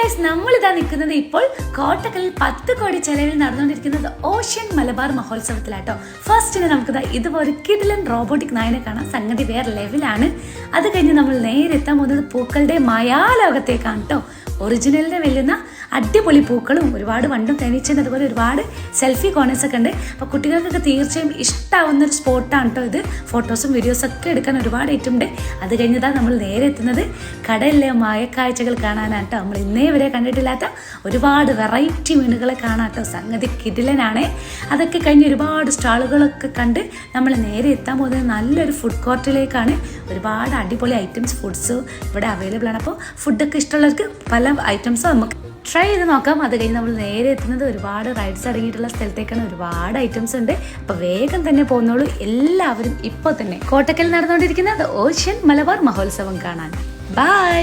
Guys, നമ്മളിതാ നിൽക്കുന്നത് ഇപ്പോൾ കോട്ടക്കലിൽ 10 കോടി ചെലവിൽ നടന്നുകൊണ്ടിരിക്കുന്നത് ഓഷ്യൻ മലബാർ മഹോത്സവത്തിലാട്ടോ. ഫസ്റ്റിന് നമുക്കിതാ ഇതുപോലെ കിടിലൻ റോബോട്ടിക് നായനെ കാണാം. സംഗതി വേറെ ലെവലാണ്. അത് കഴിഞ്ഞ് നമ്മൾ നേരെ എത്താൻ പോകുന്നത് പൂക്കളുടെ മായാലോകത്തേക്കാണ് കേട്ടോ. ഒറിജിനലിനെ വെല്ലുന്ന അടിപൊളി പൂക്കളും ഒരുപാട് വണ്ടും തേനീച്ചയും അതുപോലെ ഒരുപാട് സെൽഫി കോർണേഴ്സ് ഒക്കെ ഉണ്ട്. അപ്പോൾ കുട്ടികൾക്കൊക്കെ തീർച്ചയായും ഇഷ്ടമാവുന്ന ഒരു സ്പോട്ടാണ് കേട്ടോ ഇത്. ഫോട്ടോസും വീഡിയോസൊക്കെ എടുക്കാൻ ഒരുപാട് ഐറ്റം ഉണ്ട്. അത് കഴിഞ്ഞതാണ് നമ്മൾ നേരെ എത്തുന്നത് കടലിലെ മായക്കാഴ്ചകൾ കാണാനാണ് കേട്ടോ. നമ്മൾ ഇന്നേ വരെ കണ്ടിട്ടില്ലാത്ത ഒരുപാട് വെറൈറ്റി മീനുകളെ കാണാം കേട്ടോ. സംഗതി കിടിലനാണ്. അതൊക്കെ കഴിഞ്ഞ് ഒരുപാട് സ്റ്റാളുകളൊക്കെ കണ്ട് നമ്മൾ നേരെ എത്താൻ പോകുന്നത് നല്ലൊരു ഫുഡ് കോർട്ടിലേക്കാണ്. ഒരുപാട് അടിപൊളി ഐറ്റംസ് ഫുഡ്സ് ഇവിടെ അവൈലബിൾ ആണ്. അപ്പോൾ ഫുഡൊക്കെ ഇഷ്ടമുള്ളവർക്ക് പല ഐറ്റംസും നമുക്ക് ട്രൈ ചെയ്ത് നോക്കാം. അത് കഴിഞ്ഞ് നമ്മൾ നേരെ എത്തുന്നത് ഒരുപാട് റൈഡ്സ് അടങ്ങിയിട്ടുള്ള സ്ഥലത്തേക്കാണ്. ഒരുപാട് ഐറ്റംസ് ഉണ്ട്. അപ്പോൾ വേഗം തന്നെ പോകുന്നുള്ളൂ. എല്ലാവരും ഇപ്പോൾ തന്നെ കോട്ടക്കൽ നടന്നുകൊണ്ടിരിക്കുന്ന ഓഷ്യൻ മലബാർ മഹോത്സവം കാണാൻ. ബൈ.